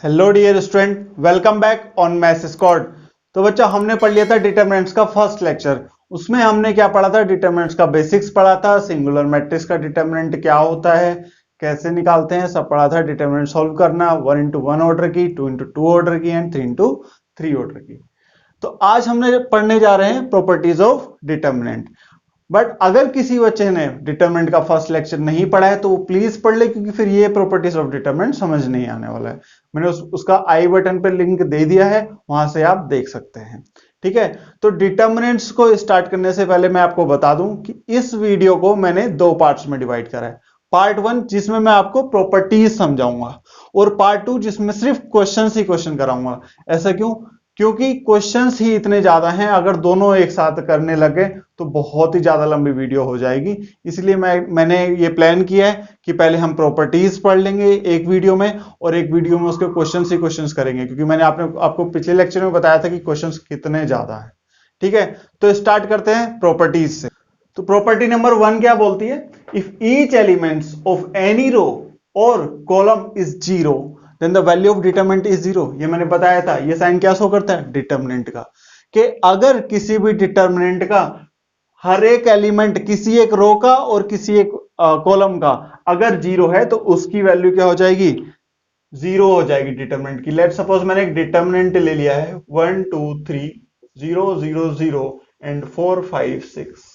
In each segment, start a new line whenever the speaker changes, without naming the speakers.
Hello dear student, welcome back on maths squad. तो बच्चा, हमने पढ़ लिया था डिटरमिनेंट्स का फर्स्ट लेक्चर। उसमें हमने क्या पढ़ा था? डिटरमिनेंट्स का बेसिक्स पढ़ा था, सिंगुलर मैट्रिक्स का डिटरमिनेंट क्या होता है, कैसे निकालते हैं, सब पढ़ा था। डिटरमिनेंट सॉल्व करना 1 इंटू 1 ऑर्डर की, 2 इंटू 2 ऑर्डर की एंड 3 इंटू 3 ऑर्डर की। तो आज हमने पढ़ने जा रहे हैं प्रॉपर्टीज ऑफ डिटरमिनेंट। बट अगर किसी बच्चे ने डिटरमिनेंट का फर्स्ट लेक्चर नहीं पढ़ा है तो वो प्लीज पढ़ ले, क्योंकि फिर ये प्रॉपर्टीज ऑफ डिटरमिनेंट समझ नहीं आने वाला है। मैंने उसका आई बटन पे लिंक दे दिया है, वहां से आप देख सकते हैं। ठीक है, तो डिटरमिनेंट्स को स्टार्ट करने से पहले मैं आपको बता दूं कि इस वीडियो को मैंने दो पार्ट्स में डिवाइड करा है। पार्ट 1 जिसमें मैं आपको प्रॉपर्टीज समझाऊंगा, और पार्ट 2 जिसमें सिर्फ क्वेश्चन ही क्वेश्चन कराऊंगा। ऐसा क्यों? क्योंकि क्वेश्चंस ही इतने ज्यादा हैं, अगर दोनों एक साथ करने लगे तो बहुत ही ज्यादा लंबी वीडियो हो जाएगी। इसलिए मैंने ये प्लान किया है कि पहले हम प्रॉपर्टीज पढ़ लेंगे एक वीडियो में, और एक वीडियो में उसके क्वेश्चंस ही क्वेश्चंस करेंगे, क्योंकि मैंने आपको पिछले लेक्चर में बताया था कि क्वेश्चंस कितने ज्यादा हैं। ठीक है, तो स्टार्ट करते हैं प्रॉपर्टीज से। तो प्रॉपर्टी नंबर 1 क्या बोलती है? If each elements of any row और column is zero then the value of determinant is zero. ये मैंने बताया था, ये साइन क्या शो करता है? डिटरमिनेंट का। कि अगर किसी भी डिटरमिनेंट का हर एक एलिमेंट किसी एक रो का और किसी एक कॉलम का अगर जीरो है तो उसकी वैल्यू क्या हो जाएगी? जीरो हो जाएगी डिटरमिनेंट की। लेट सपोज मैंने एक डिटरमिनेंट ले लिया है 1 2 3 0 0 0 एंड 4 5 6।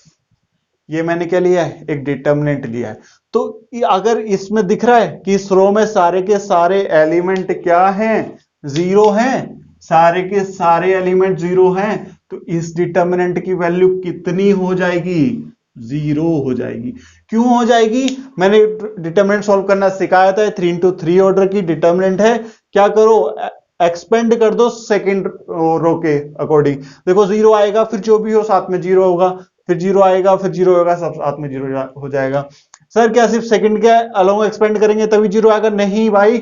ये मैंने क्या लिया है? एक डिटरमिनेंट लिया है। तो अगर इसमें दिख रहा है कि इस रो में सारे के सारे एलिमेंट क्या हैं? जीरो हैं। सारे के सारे एलिमेंट जीरो हैं, तो इस डिटरमिनेंट की वैल्यू कितनी हो जाएगी? जीरो हो जाएगी। क्यों हो जाएगी? मैंने डिटरमिनेंट सॉल्व करना सिखाया था। 3 इंटू 3 ऑर्डर की डिटरमिनेंट है। क्या करो? एक्सपेंड कर दो सेकेंड रो के अकॉर्डिंग। देखो, जीरो आएगा, फिर जो भी हो साथ में जीरो होगा, फिर जीरो आएगा, फिर जीरो होगा, सब साथ में जीरो हो जाएगा। सर क्या सिर्फ सेकंड के अलोंग एक्सपेंड करेंगे तभी जीरो आएगा? नहीं भाई,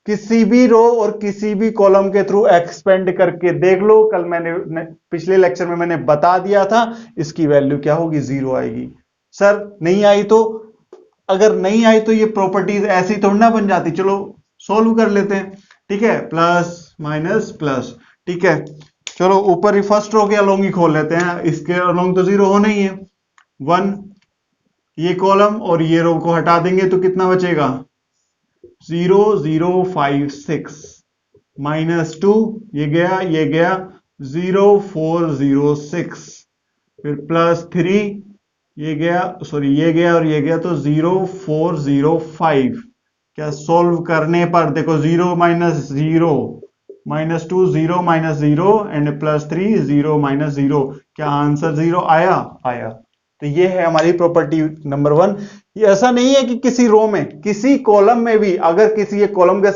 किसी भी रो और किसी भी कॉलम के थ्रू एक्सपेंड करके देख लो। कल मैंने पिछले लेक्चर में मैंने बता दिया था, इसकी वैल्यू क्या होगी? जीरो आएगी। सर नहीं आई तो? अगर नहीं आई तो ये प्रॉपर्टीज ऐसी थोड़ी ना बन जाती। चलो सोल्व कर लेते हैं। ठीक है, प्लस माइनस प्लस। ठीक है, चलो ऊपर ही फर्स्ट रो के अलोंग ही खोल लेते हैं। इसके अलोंग तो जीरो होना ही है। 1, ये कॉलम और ये रो को हटा देंगे तो कितना बचेगा? 0 0 5 6 माइनस 2, ये गया 0 4 0 6, फिर प्लस 3, ये गया, सॉरी ये गया और ये गया, तो 0 4 0 5। क्या सोल्व करने पर देखो, 0 minus 0 minus 2 0 minus 0 and plus 3 0 minus 0। क्या आंसर 0 आया? आया। तो ये है हमारी प्रॉपर्टी नंबर 1। ये ऐसा नहीं है कि किसी रो में, किसी कॉलम में भी अगर किसी एक कॉलम के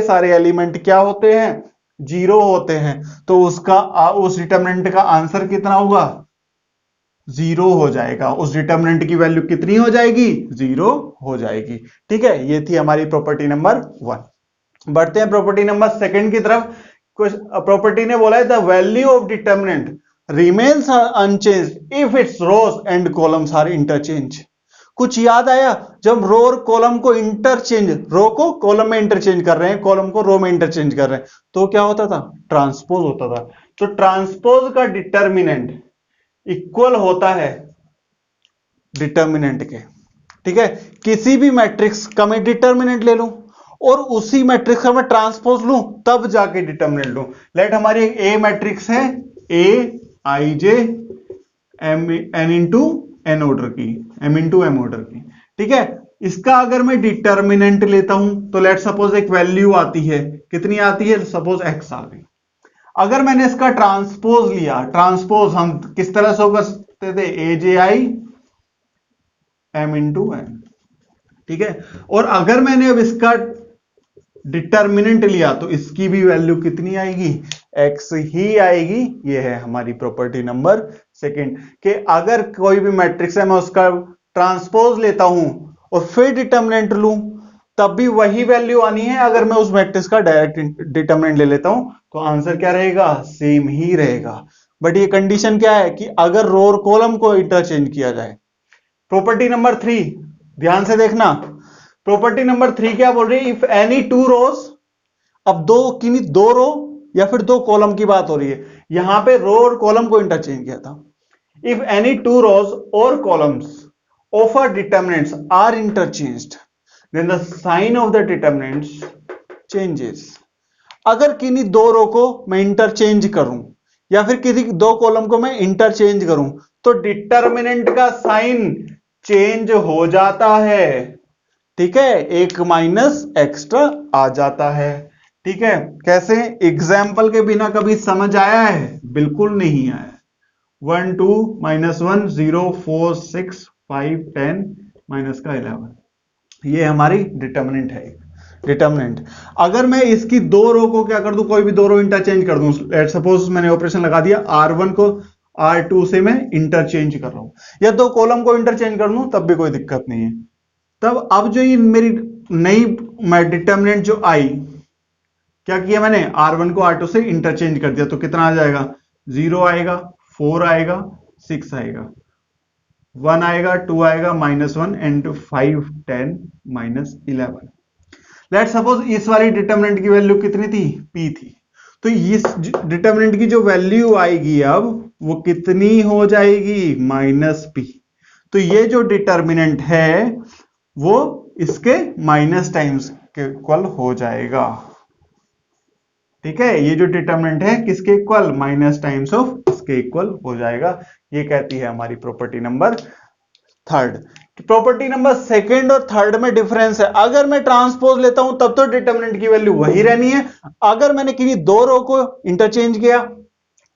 सारे एलिमेंट क्या होते हैं? जीरो होते हैं, तो उसका उस डिटरमिनेंट का आंसर कितना होगा? जीरो हो जाएगा। उस डिटरमिनेंट की वैल्यू कितनी हो जाएगी? जीरो हो जाएगी। ठीक है, ये थी हमारी प्रॉपर्टी नंबर 1। बढ़ते हैं प्रॉपर्टी नंबर 2 की तरफ। कुछ प्रॉपर्टी ने बोला है the value of determinant remains unchanged if its rows and columns are interchange. कुछ याद आया? जब रो और कॉलम को इंटरचेंज, रो को कॉलम में इंटरचेंज कर रहे हैं, कॉलम को रो में इंटरचेंज कर रहे हैं, तो क्या होता था? ट्रांसपोज होता था। तो ट्रांसपोज का डिटरमिनेंट इक्वल होता है डिटरमिनेंट के। ठीक है, किसी भी मैट्रिक्स का मैं डिटरमिनेंट ले लूं और उसी मैट्रिक्स का मैं ट्रांसपोज लूं, तब जाके डिटरमिनेंट लूं। लेट हमारी एक ए मैट्रिक्स है, A I J M N into N order की, एम इंटू एम ऑर्डर की। ठीक है, इसका अगर मैं डिटरमिनेंट लेता हूं तो लेट सपोज एक वैल्यू आती है, कितनी आती है? सपोज एक्स आ गई। अगर मैंने इसका ट्रांसपोज लिया, ट्रांसपोज हम किस तरह से कर सकते थे? ए जे आई एम इंटू एन। ठीक है, और अगर मैंने अब इसका डिटरमिनेंट लिया तो इसकी भी वैल्यू कितनी आएगी? एक्स ही आएगी। ये है हमारी प्रॉपर्टी नंबर 2 कि अगर कोई भी मैट्रिक्स है, मैं उसका ट्रांसपोज लेता हूं और फिर डिटरमिनेंट लूं, तब भी वही वैल्यू आनी है। अगर मैं उस मैट्रिक्स का डायरेक्ट डिटरमिनेंट ले लेता हूं तो आंसर क्या रहेगा? सेम ही रहेगा। बट ये कंडीशन क्या है? कि अगर रो और कॉलम को इंटरचेंज किया जाए। प्रॉपर्टी नंबर 3, ध्यान से देखना, प्रॉपर्टी नंबर 3 क्या बोल रही है, इफ एनी टू रोज, अब दो रो या फिर दो कॉलम की बात हो रही है, यहां पे रो और कॉलम को इंटरचेंज किया था। इफ एनी टू रोज और columns of a determinants are interchanged then the sign of the determinants changes. अगर किन्हीं दो रो को मैं इंटरचेंज करूं या फिर किसी दो कॉलम को मैं इंटरचेंज करूं तो डिटरमिनेंट का साइन चेंज हो जाता है। ठीक है, एक माइनस एक्स्ट्रा आ जाता है। ठीक है, कैसे, एग्जाम्पल के बिना कभी समझ आया है? बिल्कुल नहीं आया। 1 2 -1 0 4 6 5 10 माइनस का 11, ये हमारी डिटरमिनेंट है। डिटरमिनेंट, अगर मैं इसकी दो रो को क्या कर दूं, कोई भी दो रो इंटरचेंज कर दूं, लेट्स सपोज मैंने ऑपरेशन लगा दिया, R1 को R2 से मैं इंटरचेंज कर रहा हूं, या दो कॉलम को इंटरचेंज कर दूं तब भी कोई दिक्कत नहीं है। तब अब जो ये मेरी नई डिटरमिनेंट जो आई, क्या किया मैंने, R1 को R2 से इंटरचेंज कर दिया, तो कितना आ जाएगा, 0 आएगा, 4 आएगा, 6 आएगा, 1 आएगा, 2 आएगा, -1 एंड 5 10 -11। लेट्स सपोज इस वाली डिटरमिनेंट की वैल्यू कितनी थी, P थी, तो इस डिटरमिनेंट की जो वैल्यू आएगी अब वो कितनी हो जाएगी, -P। तो ये जो डिटरमिनेंट है वो इसके माइनस टाइम्स के इक्वल हो जाएगा। ठीक है, ये जो डिटरमिनेंट है किसके इक्वल, माइनस टाइम्स ऑफ इसके इक्वल हो जाएगा। ये कहती है हमारी प्रॉपर्टी नंबर 3। प्रॉपर्टी नंबर 2 और 3 में डिफरेंस है। अगर मैं ट्रांसपोज लेता हूं तब तो डिटरमिनेंट की वैल्यू वही रहनी है। अगर मैंने किन्हीं दो रो को इंटरचेंज किया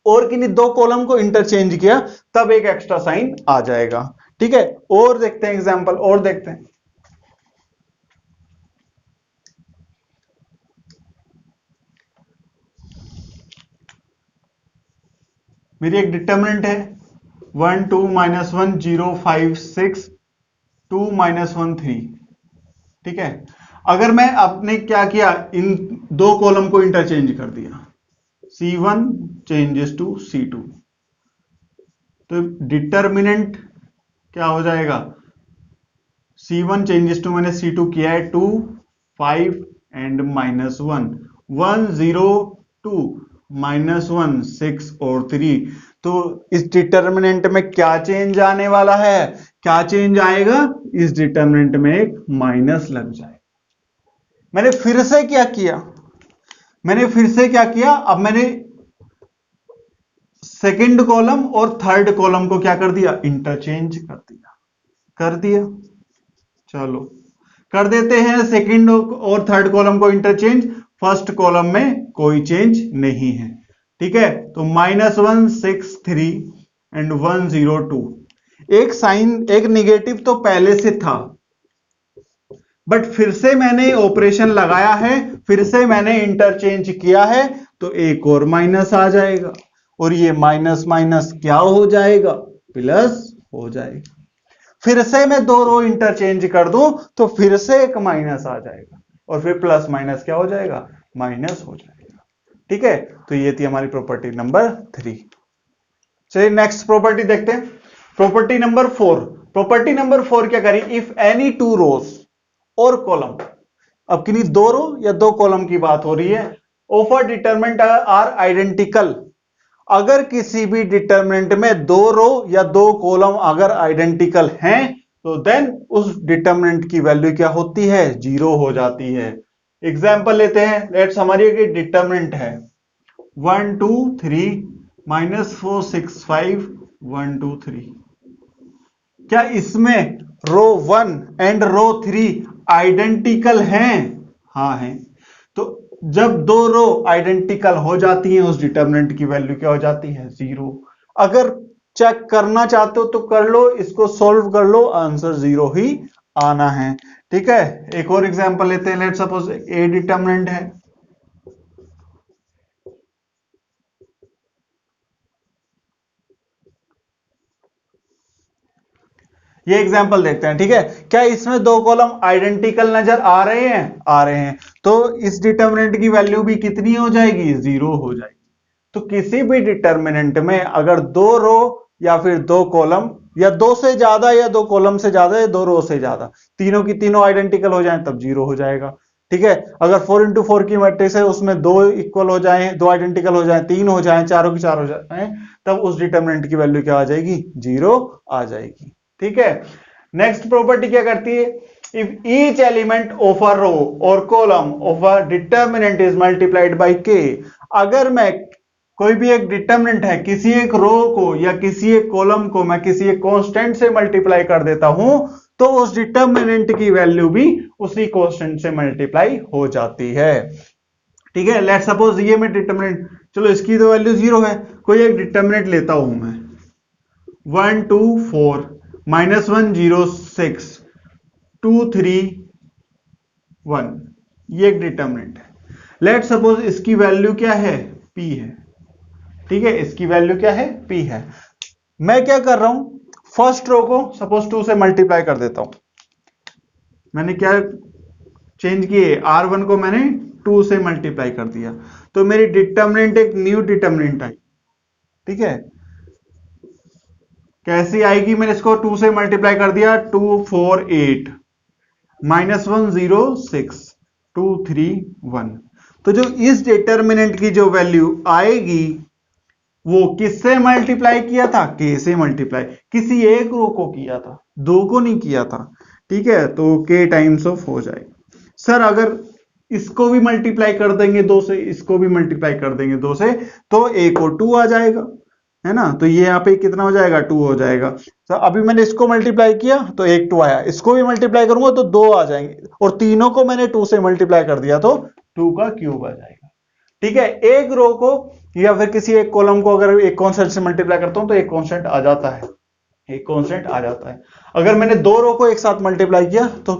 और किन्हीं दो कॉलम को इंटरचेंज किया तब एक एक्स्ट्रा साइन आ जाएगा। ठीक है, और देखते हैं एग्जांपल, और देखते हैं। मेरी एक डिटरमिनेंट है 1 2 -1 0 5 6 2 -1 3। ठीक है, अगर मैं आपने क्या किया, इन दो कॉलम को इंटरचेंज कर दिया, C1 चेंजेस टू C2, तो डिटरमिनेंट क्या हो जाएगा, C1 चेंजेस टू मैंने C2 किया है 2 5 एंड -1 1 0 2 -1 6 और 3। तो इस डिटरमिनेंट में क्या चेंज आने वाला है, क्या चेंज आएगा, इस डिटरमिनेंट में एक माइनस लग जाएगा। मैंने फिर से क्या किया, अब मैंने सेकंड कॉलम और थर्ड कॉलम को क्या कर दिया, इंटरचेंज कर दिया। चलो कर देते हैं सेकंड और थर्ड कॉलम को इंटरचेंज, फर्स्ट कॉलम में कोई चेंज नहीं है। ठीक है, तो -1 6 3 एंड 1 0 2, एक साइन, एक निगेटिव तो पहले से था, बट फिर से मैंने ऑपरेशन लगाया है, फिर से मैंने इंटरचेंज किया है, तो एक और माइनस आ जाएगा, और ये माइनस माइनस क्या हो जाएगा, प्लस हो जाएगा। फिर से मैं दो रो इंटरचेंज कर दूं तो फिर से एक माइनस आ जाएगा, और फिर प्लस माइनस क्या हो जाएगा, माइनस हो जाएगा। ठीक है, तो ये थी हमारी प्रॉपर्टी नंबर 3। चलिए नेक्स्ट प्रॉपर्टी देखते हैं, प्रॉपर्टी नंबर 4। प्रॉपर्टी नंबर 4 क्या करी, इफ एनी टू रोज और कॉलम, अब किन्हीं दो रो या दो कॉलम की बात हो रही है, of a determinant are identical, अगर किसी भी डिटरमिनेंट में दो रो या दो कॉलम अगर आइडेंटिकल हैं तो देन उस डिटरमिनेंट की वैल्यू क्या होती है, 0 हो जाती है। एग्जांपल लेते हैं, लेट्स हमारी एक डिटरमिनेंट है 1 2 3 -4 6 5 1 2 3। क्या इसमें रो 1 एंड रो 3 आइडेंटिकल हैं? हाँ हैं। तो जब दो रो आइडेंटिकल हो जाती हैं उस डिटरमिनेंट की वैल्यू क्या हो जाती है, 0। अगर चेक करना चाहते हो तो कर लो, इसको सॉल्व कर लो, आंसर 0 ही आना है। ठीक है, एक और एग्जांपल लेते हैं, लेट्स सपोज ए डिटरमिनेंट है ये एग्जांपल देखते हैं। ठीक है, क्या इसमें दो कॉलम आइडेंटिकल नजर आ रहे हैं, आ रहे हैं, तो इस डिटरमिनेंट की वैल्यू भी कितनी हो जाएगी, 0 हो जाएगी। तो किसी भी डिटरमिनेंट में अगर दो रो या फिर दो कॉलम या दो से ज्यादा, या दो कॉलम से ज्यादा, या दो रो से ज्यादा, तीनों की तीनों आइडेंटिकल हो जाएं तब 0 हो जाएगा। ठीक है, अगर 4x4 की मैट्रिक्स है, उसमें दो इक्वल हो जाएं, दो आइडेंटिकल हो जाएं, तीन हो जाएं, चारों की चार हो जाएं, तब उस डिटरमिनेंट की वैल्यू क्या आ जाएगी? 0 आ जाएगी। ठीक है, नेक्स्ट प्रॉपर्टी क्या करती है? If each element of a row और column of a determinant is multiplied by k, अगर मैं कोई भी एक डिटरमिनेंट है, किसी एक रो को या किसी एक कॉलम को मैं किसी एक कांस्टेंट से मल्टीप्लाई कर देता हूं, तो उस डिटरमिनेंट की वैल्यू भी उसी कांस्टेंट से मल्टीप्लाई हो जाती है। ठीक है, लेट्स सपोज ये मैं डिटरमिनेंट, चलो इसकी तो वैल्यू 0 है, कोई एक डिटरमिनेंट लेता हूं मैं 1 2 4 -1 0 6 2 3 1, ये एक डिटरमिनेंट है। लेट्स सपोज इसकी वैल्यू क्या है? p है। ठीक है, इसकी वैल्यू क्या है? p है। मैं क्या कर रहा हूं, फर्स्ट रो को सपोज 2 से मल्टीप्लाई कर देता हूं। मैंने क्या चेंज किए? R1 को मैंने 2 से मल्टीप्लाई कर दिया, तो मेरी डिटरमिनेंट एक न्यू डिटरमिनेंट आई। ठीक है, कैसी आएगी? मैंने इसको 2 से मल्टीप्लाई कर दिया, 2 4 8 -1 0 6 2 3 1। तो जो इस डिटरमिनेंट की जो वैल्यू आएगी वो किससे मल्टीप्लाई किया था? k से मल्टीप्लाई, किसी एक रो को किया था, दो को नहीं किया था। ठीक है, तो k टाइम्स ऑफ हो जाएगा। सर अगर इसको भी मल्टीप्लाई कर देंगे 2 से, इसको भी मल्टीप्लाई कर देंगे 2 से, तो एक और 2 आ जाएगा, है ना? तो ये यहाँ पे कितना हो जाएगा? 2 हो जाएगा। तो अभी मैंने इसको मल्टीप्लाई किया तो एक 2 आया, इसको भी मल्टीप्लाई करूंगा तो 2 आ जाएंगे, और तीनों को मैंने 2 से मल्टीप्लाई कर दिया तो 2 का क्यूब आ जाएगा। ठीक है, एक रो को या फिर किसी एक कॉलम को अगर एक कांस्टेंट से मल्टीप्लाई करता हूं तो एक कांस्टेंट आ जाता है, एक कांस्टेंट आ जाता है। अगर मैंने दो रो को एक साथ मल्टीप्लाई किया तो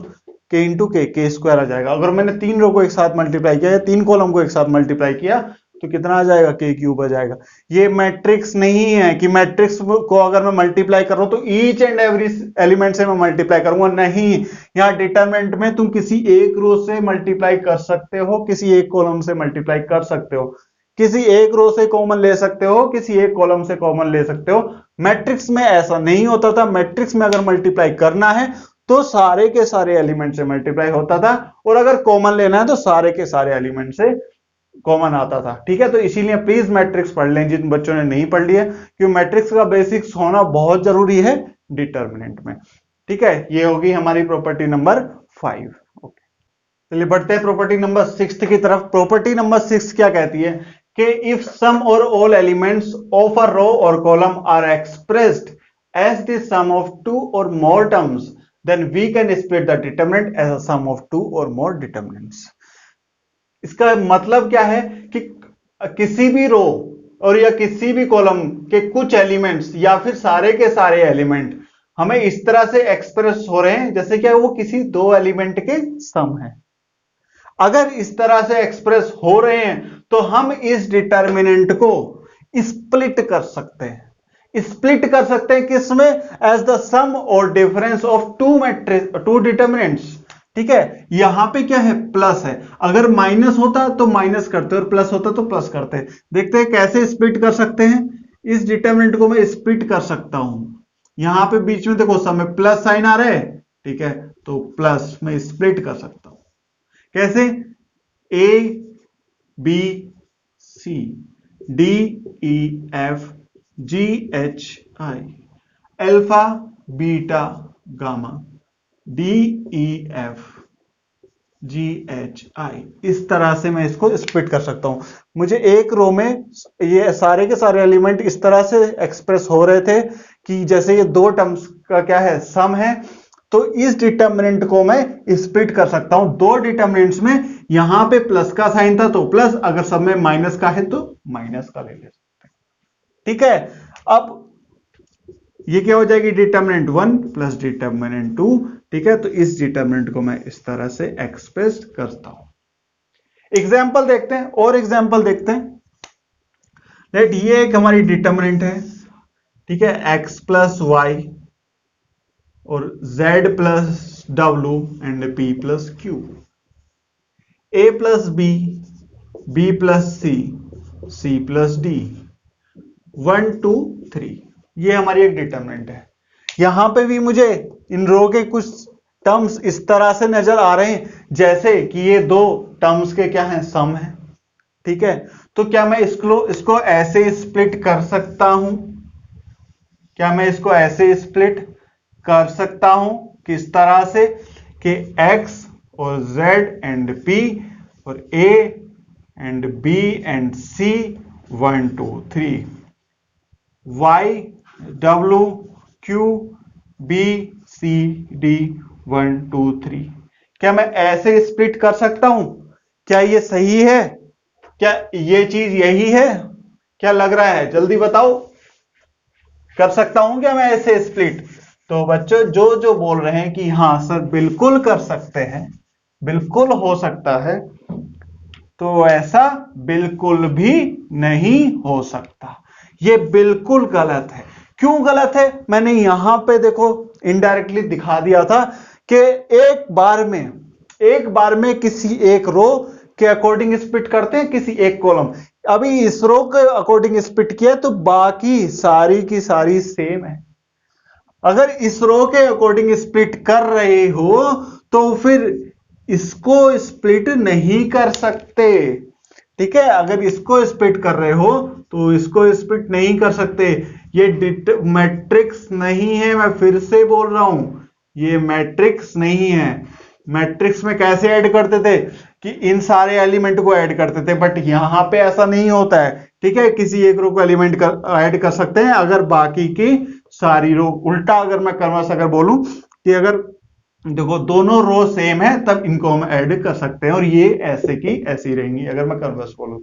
k इंटू के स्क्वायर आ जाएगा। अगर मैंने तीन रो को एक साथ मल्टीप्लाई किया या तीन कॉलम को एक साथ मल्टीप्लाई किया तो कितना आ जाएगा? k क्यूब आ जाएगा। ये मैट्रिक्स नहीं है कि मैट्रिक्स को अगर मैं मल्टीप्लाई कर रहा हूं तो ईच एंड एवरी एलिमेंट से मैं मल्टीप्लाई करूंगा, नहीं। यहां डिटरमिनेंट में तुम किसी एक रो से मल्टीप्लाई कर सकते हो, किसी एक कॉलम से मल्टीप्लाई कर सकते हो, किसी एक रो से कॉमन ले सकते हो, किसी एक कॉलम से कॉमन ले सकते हो। मैट्रिक्स में ऐसा नहीं होता था। मैट्रिक्स में अगर मल्टीप्लाई करना है तो सारे के सारे एलिमेंट से मल्टीप्लाई होता था, और अगर कॉमन लेना है तो सारे के सारे एलिमेंट से कॉमन आता था। ठीक है, तो इसीलिए प्लीज मैट्रिक्स पढ़ लें जिन बच्चों ने नहीं पढ़ लिया, क्योंकि मैट्रिक्स का बेसिक्स होना बहुत जरूरी है डिटरमिनेंट में। ठीक है, ये होगी हमारी प्रॉपर्टी नंबर 5। ओके, चलिए बढ़ते हैं प्रॉपर्टी नंबर 6 की तरफ। प्रॉपर्टी नंबर 6 क्या कहती है कि इफ सम और all elements of a row और column are expressed as the sum of two और more terms, then we can split the determinant as a sum of two और मोर डिटरमिनेंट्स। इसका मतलब क्या है कि किसी भी रो और या किसी भी कॉलम के कुछ एलिमेंट्स या फिर सारे के सारे एलिमेंट हमें इस तरह से एक्सप्रेस हो रहे हैं जैसे कि वो किसी दो एलिमेंट के सम है। अगर इस तरह से एक्सप्रेस हो रहे हैं तो हम इस डिटरमिनेंट को स्प्लिट कर सकते हैं। स्प्लिट कर सकते हैं किसमें? एज द सम और डिफरेंस ऑफ टू डिटरमिनेंट्स। ठीक है, यहां पे क्या है? प्लस है। अगर माइनस होता तो माइनस करते और प्लस होता तो प्लस करते। देखते हैं कैसे स्प्लिट कर सकते हैं। इस डिटरमिनेंट को मैं स्प्लिट कर सकता हूं। यहां पे बीच में देखो सम में प्लस साइन आ रहा है, ठीक है, तो प्लस में स्प्लिट कर सकता हूं। कैसे? A B C D E F G H I, alpha beta gamma, D E F G H I, इस तरह से मैं इसको स्प्लिट कर सकता हूं। मुझे एक रो में ये सारे के सारे एलिमेंट इस तरह से एक्सप्रेस हो रहे थे कि जैसे ये दो टर्म्स का क्या है? सम है। तो इस डिटरमिनेंट को मैं स्प्लिट कर सकता हूं दो डिटरमिनेंट्स में। यहां पे प्लस का साइन था तो प्लस, अगर सब में माइनस का है तो माइनस का ले सकते हैं। ठीक है, अब ये क्या हो जाएगी? Determinant 1 plus determinant 2। ठीक है, तो इस डिटरमिनेंट को मैं इस तरह से एक्सप्रेस करता हूं। एग्जाम्पल देखते हैं, और एग्जाम्पल देखते हैं। लेट ये एक हमारी डिटरमिनेंट है, ठीक है, x प्लस वाई और z plus W and p plus Q, a plus B plus C plus D, 1 2 3, ये हमारी एक डिटरमिनेंट है। यहां पे भी मुझे इन रो के कुछ टर्म्स इस तरह से नजर आ रहे हैं जैसे कि ये दो टर्म्स के क्या हैं, सम है। ठीक है, तो क्या मैं इसको ऐसे स्प्लिट कर सकता हूं? क्या मैं इसको ऐसे स्प्लिट कर सकता हूं? किस तरह से कि x और z एंड p और a and b and c 1 2 3 y w q b c d 1 2 3। क्या मैं ऐसे स्प्लिट कर सकता हूं? क्या ये सही है? क्या ये चीज यही है? क्या लग रहा है, जल्दी बताओ। कर सकता हूं क्या मैं ऐसे स्प्लिट? तो बच्चों जो जो बोल रहे हैं कि हाँ सर बिल्कुल कर सकते हैं, बिल्कुल हो सकता है, तो ऐसा बिल्कुल भी नहीं हो सकता। ये बिल्कुल गलत है। क्यों गलत है? मैंने यहां पे देखो इनडायरेक्टली दिखा दिया था कि एक बार में किसी एक रो के अकॉर्डिंग स्प्लिट करते हैं, किसी एक कॉलम। अभी इस रो के अकॉर्डिंग स्प्लिट किया तो बाकी सारी की सारी सेम है। अगर इस रो के अकॉर्डिंग स्प्लिट कर रहे हो तो फिर इसको स्प्लिट नहीं कर सकते। ठीक है, अगर इसको स्प्लिट कर रहे हो तो इसको स्प्लिट नहीं कर सकते। ये मैट्रिक्स नहीं है, मैं फिर से बोल रहा हूं, ये मैट्रिक्स नहीं है। मैट्रिक्स में कैसे ऐड करते थे कि इन सारे एलिमेंट को ऐड करते थे, बट यहां पे ऐसा नहीं होता है। ठीक है, किसी एक रो को एलिमेंट ऐड कर सकते हैं अगर बाकी की सारी रो, उल्टा अगर मैं कन्वर्स अगर बोलूं कि अगर देखो दोनों रो सेम है तब इनको हम ऐड कर सकते हैं और ये ऐसे की ऐसी रहेंगी, अगर मैं कन्वर्स बोलूं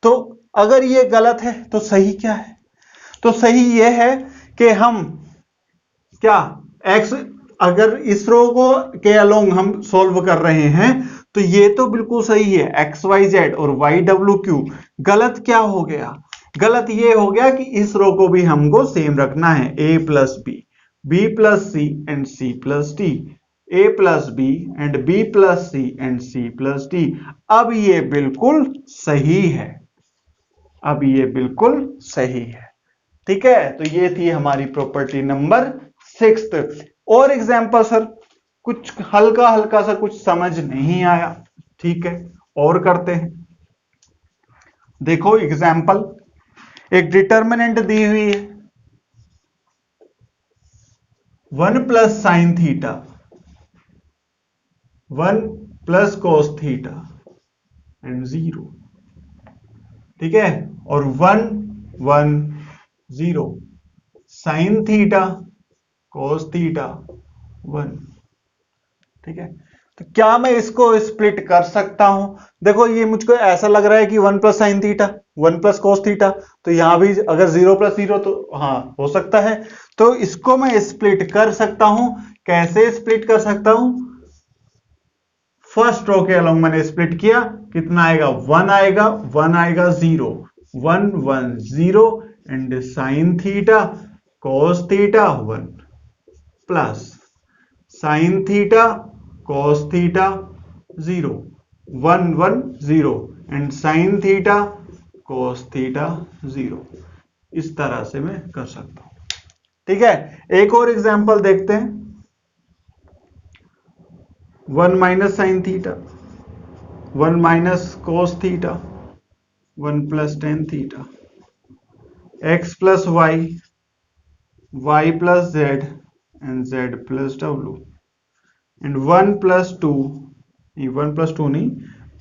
तो अगर ये गलत है तो सही क्या है? तो सही ये है कि हम क्या x, अगर इस रो को के अलोंग हम सॉल्व कर रहे हैं तो ये तो बिल्कुल सही है, एक्स वाई जेड और वाई डब्ल्यू क्यू। गलत क्या हो गया? गलत ये हो गया कि इस रो को भी हमको सेम रखना है, a plus B plus C and C plus D, a plus B and B plus C and C plus D. अब ये बिल्कुल सही है, अब ये बिल्कुल सही है। ठीक है, तो ये थी हमारी प्रॉपर्टी नंबर 6। और एग्जांपल सर, कुछ हल्का हल्का सा कुछ समझ नहीं आया, ठीक है, और करते हैं। देखो एग्जांपल, एक डिटर्मिनेंट दी हुई है 1 plus sign theta, 1 plus cos theta and 0। ठीक है, और 1 1 0 साइन थीटा कोस थीटा 1। ठीक है, तो क्या मैं इसको स्प्लिट कर सकता हूं? देखो ये मुझको ऐसा लग रहा है कि 1 plus sign theta 1 plus cos theta, तो यहां भी अगर 0 प्लस 0 तो हाँ हो सकता है। तो इसको मैं स्प्लिट कर सकता हूं। कैसे स्प्लिट कर सकता हूं? फर्स्ट रो के अलोंग मैंने स्प्लिट किया, कितना आएगा? 1 आएगा, 1 आएगा 0, 1 1 0 and sine theta cos theta 1 plus sine theta cos theta 0 1 1 0 and sine theta cos theta 0। इस तरह से मैं कर सकता हूं। ठीक है, एक और एग्जांपल देखते हैं। 1 minus sine theta, 1 minus cos theta, 1 plus tan theta, x plus Y, y plus Z and z plus W and 1 plus 2, 1 plus 2 नहीं,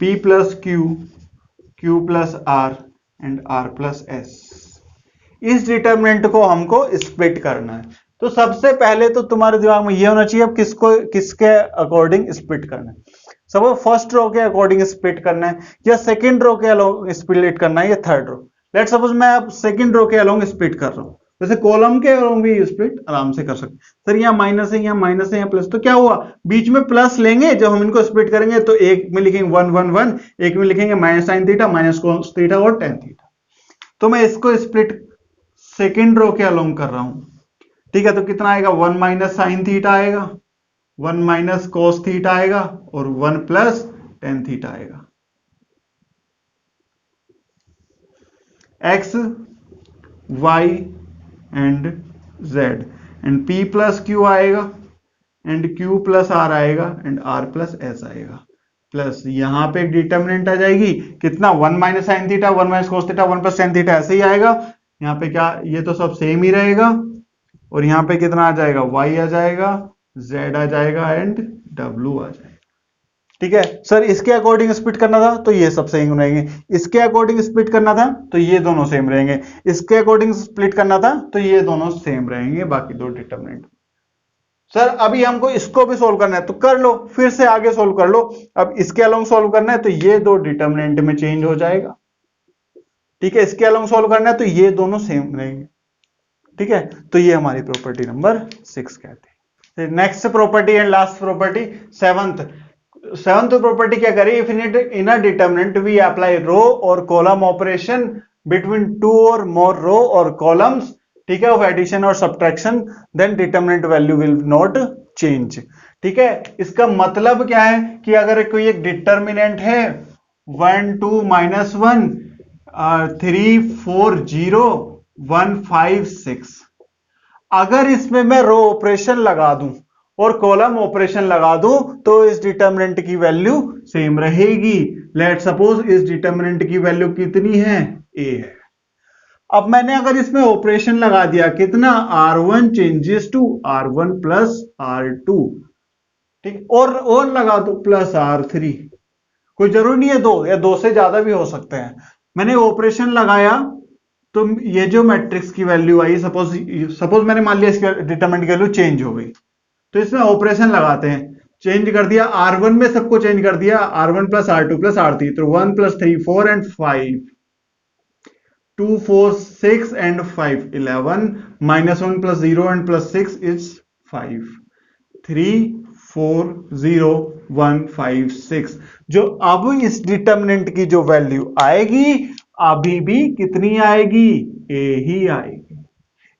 p plus q, q plus r and r plus s। इस determinant को हमको split करना है। तो सबसे पहले तो तुम्हारे दिमाग में यह होना चाहिए अब किसके अकॉर्डिंग स्प्लिट करना है। सब फर्स्ट रो के अकॉर्डिंग स्प्लिट करना है या सेकंड रो के अलोंग स्प्लिट करना है या थर्ड रो। लेट सपोज मैं अब सेकंड रो के अलोंग स्प्लिट कर रहा हूं, वैसे कॉलम के अलोंग भी स्प्लिट आराम से कर सकते। सर यहाँ माइनस है, यहाँ माइनस है, यहाँ प्लस, तो क्या हुआ? बीच में प्लस लेंगे जब हम इनको स्प्लिट करेंगे, तो एक में लिखेंगे 1 1 1, एक में लिखेंगे minus sine theta minus cos theta और टेन थीटा। तो मैं इसको स्प्लिट सेकंड रो के अलोंग कर रहा हूं। ठीक है, तो कितना आएगा? 1 माइनस साइन थीटा आएगा, 1 माइनस कोस थीटा आएगा और 1 प्लस टेन थीटा आएगा। x y and z and P plus Q आएगा एंड Q प्लस R आएगा एंड R प्लस S आएगा, प्लस यहाँ पे एक डिटर्मिनेंट आ जाएगी कितना 1 minus sine theta 1 minus cos theta 1 plus sine theta, ऐसे ही आएगा। यहाँ पे क्या, ये तो सब सेम ही रहेगा और यहाँ पे कितना आ जाएगा, y आ जाएगा, z आ जाएगा एंड w आ जाएगा। ठीक है सर, इसके अकॉर्डिंग स्प्लिट करना था तो ये सब सेम रहेंगे, इसके अकॉर्डिंग स्प्लिट करना था तो ये दोनों सेम रहेंगे, इसके अकॉर्डिंग स्प्लिट करना था तो ये दोनों सेम रहेंगे, बाकी दो डिटर्मिनेंट। सर अभी हमको इसको भी सोल्व करना है तो कर लो, फिर से आगे सोल्व कर लो। अब इसके अलोंग सोल्व करना है तो ये दो डिटर्मिनेंट में चेंज हो जाएगा। ठीक है, इसके अलोंग सोल्व करना है तो ये दोनों सेम रहेंगे। ठीक है, तो ये हमारी प्रॉपर्टी नंबर 6 कहते हैं। Next property and last property seventh property क्या करें, if in a determinant we apply row और कॉलम ऑपरेशन बिटवीन टू और मोर रो और कॉलम्स, ठीक है, ऑफ एडिशन और subtraction, then determinant value will not change. ठीक है, इसका मतलब क्या है कि अगर कोई एक डिटर्मिनेंट है 1 2 माइनस 1 3 4 0 1 5 6, अगर इसमें मैं रो ऑपरेशन लगा दूं और कॉलम ऑपरेशन लगा दूं तो इस डिटर्मिनेंट की वैल्यू सेम रहेगी। लेट सपोज इस डिटर्मिनेंट की वैल्यू कितनी है, a है। अब मैंने अगर इसमें ऑपरेशन लगा दिया कितना, R1 changes to R1 plus R2, ठीक, और लगा दो प्लस R3, कोई जरूरी नहीं है दो या दो से ज्यादा भी हो सकते हैं। मैंने ऑपरेशन लगाया तो ये जो मैट्रिक्स की वैल्यू आई, सपोज मैंने मान लिया इसके डिटरमिनेंट की वैल्यू चेंज हो गई, तो इसमें ऑपरेशन लगाते हैं, चेंज कर दिया R1 में सबको चेंज कर दिया, R1 plus R2 plus R3, तो 1 plus 3 4 and 5, 2 4 6 and 5 11, minus 1 plus 0 and plus 6 is 5, 3 4 0 1 5 6। जो अब इस डिटर्मिनेंट की जो वैल्यू आएगी अभी भी कितनी आएगी, a ही आएगी।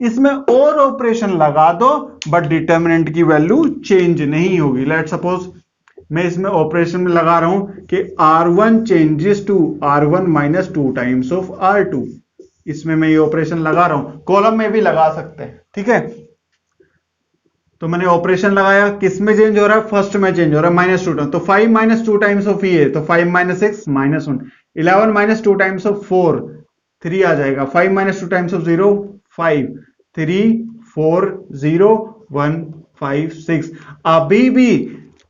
इसमें और ऑपरेशन लगा दो बट डिटर्मिनेंट की वैल्यू चेंज नहीं होगी। लेट सपोज मैं इसमें ऑपरेशन में लगा रहा हूं कि R1 changes to R1 minus 2 times of R2, इसमें मैं ये ऑपरेशन लगा रहा हूं, कॉलम में भी लगा सकते हैं। ठीक है, तो मैंने ऑपरेशन लगाया, किस में चेंज हो रहा है, फर्स्ट में चेंज हो रहा है माइनस 2, तो 5 माइनस 2 टाइम्स ऑफ ये, तो 5 minus 6 minus 1, 11 minus 2 times of 4 3 आ जाएगा, 5 माइनस 2 टाइम्स ऑफ 0 5, 3 4 0 1 5 6।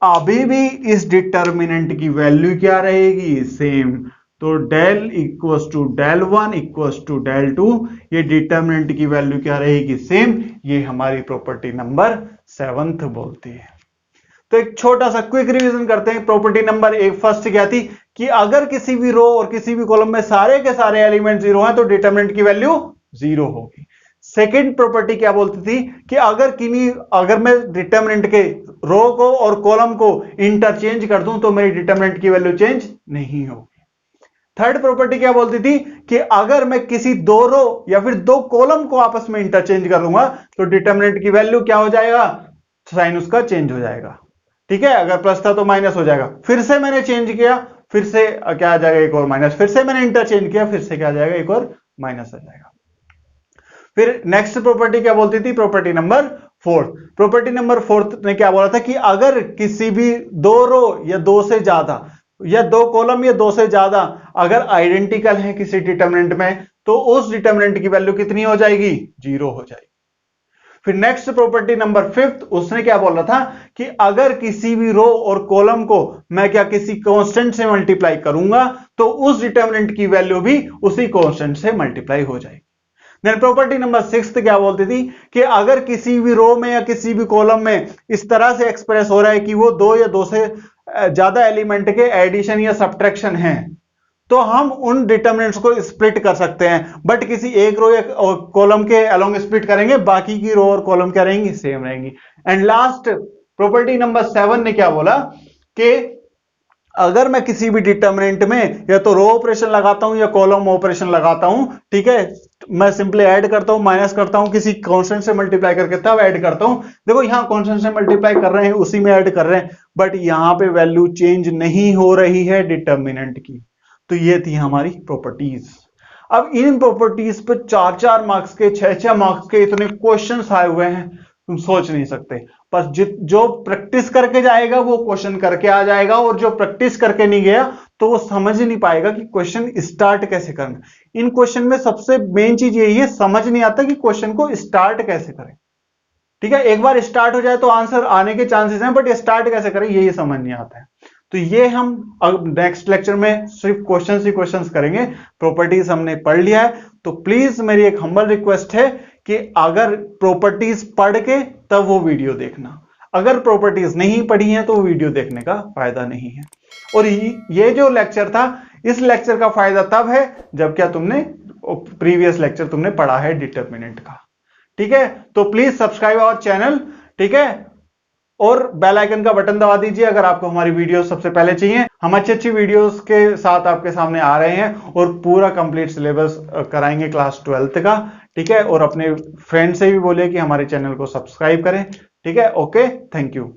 अभी भी इस डिटर्मिनेंट की वैल्यू क्या रहेगी, सेम। तो del equals to del 1 equals to del 2, ये डिटर्मिनेंट की वैल्यू क्या रहेगी, सेम। ये हमारी प्रॉपर्टी नंबर 7 बोलती है। तो एक छोटा सा क्विक रिवीजन करते हैं। प्रॉपर्टी नंबर 1 फर्स्ट क्या थी कि अगर किसी भी रो और किसी भी कॉलम में सारे के सारे एलिमेंट 0 हैं तो डिटर्मिनेंट की वैल्यू 0 होगी। सेकेंड प्रॉपर्टी क्या बोलती थी कि अगर मैं डिटर्मिनेंट के रो को और कॉलम को इंटरचेंज कर दूं तो मेरी डिटर्मिनेंट की वैल्यू चेंज नहीं होगी। थर्ड प्रॉपर्टी क्या बोलती थी कि अगर मैं किसी दो रो या फिर दो कॉलम को आपस में इंटरचेंज करूंगा तो डिटर्मिनेंट की वैल्यू क्या हो जाएगा, साइन उसका चेंज हो जाएगा। ठीक है, अगर प्लस था तो माइनस हो जाएगा, फिर से मैंने चेंज किया फिर से क्या आ जाएगा, एक और माइनस, फिर से मैंने इंटरचेंज किया फिर से क्या आ जाएगा, एक और माइनस आ जाएगा। फिर नेक्स्ट प्रॉपर्टी क्या बोलती थी, प्रॉपर्टी नंबर 4। प्रॉपर्टी नंबर 4 ने क्या बोला था कि अगर किसी भी दो रो या दो से ज्यादा या दो कॉलम या दो से ज्यादा अगर आइडेंटिकल है किसी डिटर्मिनेंट में तो उस डिटर्मिनेंट की वैल्यू कितनी हो जाएगी, 0 हो जाएगी। फिर नेक्स्ट प्रॉपर्टी नंबर 5, उसने क्या बोला था कि अगर किसी भी रो और कॉलम को मैं क्या किसी कांस्टेंट से मल्टीप्लाई करूंगा तो उस डिटर्मिनेंट की वैल्यू भी उसी कांस्टेंट से मल्टीप्लाई हो जाएगी। देन प्रॉपर्टी नंबर 6 क्या बोलती थी कि अगर किसी भी रो में या किसी भी कॉलम में इस तरह से एक्सप्रेस हो रहा है कि वो दो या दो से ज्यादा एलिमेंट के एडिशन या सब्ट्रैक्शन है तो हम उन डिटर्मिनेंट्स को स्प्लिट कर सकते हैं, बट किसी एक रो या कॉलम के अलोंग स्प्लिट करेंगे, बाकी की रो और कॉलम क्या रहेंगी, सेम रहेंगी। एंड लास्ट प्रॉपर्टी नंबर 7 ने क्या बोला कि अगर मैं किसी भी डिटर्मिनेंट में या तो रो ऑपरेशन लगाता हूं या कॉलम ऑपरेशन लगाता हूं, ठीक है, मैं सिंपली ऐड करता हूं, माइनस करता हूं, किसी कांस्टेंट से मल्टीप्लाई करके तब ऐड करता हूं। देखो यहां कांस्टेंट से मल्टीप्लाई कर रहे हैं, उसी में ऐड कर रहे हैं, बट यहां पे वैल्यू चेंज नहीं हो रही है डिटर्मिनेंट की। तो ये थी हमारी प्रॉपर्टीज। अब इन प्रॉपर्टीज पे 4-4 मार्क्स के 6-6 मार्क्स के इतने क्वेश्चंस आए हुए हैं, तुम सोच नहीं सकते। पर जो प्रैक्टिस करके जाएगा वो क्वेश्चन करके आ जाएगा, और जो प्रैक्टिस करके नहीं गया तो वो समझ नहीं पाएगा कि क्वेश्चन स्टार्ट कैसे करना। इन क्वेश्चन में सबसे मेन चीज यही है, समझ नहीं आता कि क्वेश्चन को स्टार्ट कैसे करें। ठीक है, एक बार स्टार्ट हो जाए तो आंसर आने के चांसेस हैं, बट स्टार्ट कैसे करें यही समझ नहीं आता है। तो ये हम अब नेक्स्ट लेक्चर में सिर्फ क्वेश्चन ही क्वेश्चंस करेंगे। प्रॉपर्टीज हमने पढ़ लिया है, तो प्लीज मेरी एक हम्बल रिक्वेस्ट है कि अगर प्रॉपर्टीज पढ़ के तब वो वीडियो देखना, अगर प्रॉपर्टीज नहीं पढ़ी है तो वीडियो देखने का फायदा नहीं है। और ये जो लेक्चर था, इस लेक्चर का फायदा तब है जब क्या तुमने प्रीवियस लेक्चर तुमने पढ़ा है डिटरमिनेंट का। ठीक है, तो प्लीज सब्सक्राइब आवर चैनल। ठीक है, और बेल आइकन का बटन दबा दीजिए अगर आपको हमारी वीडियो सबसे पहले चाहिए। हम अच्छी अच्छी वीडियोस के साथ आपके सामने आ रहे हैं और पूरा कंप्लीट सिलेबस कराएंगे क्लास 12th का। ठीक है, और अपने फ्रेंड से भी बोलिए कि हमारे चैनल को सब्सक्राइब करें। ठीक है, ओके, थैंक यू।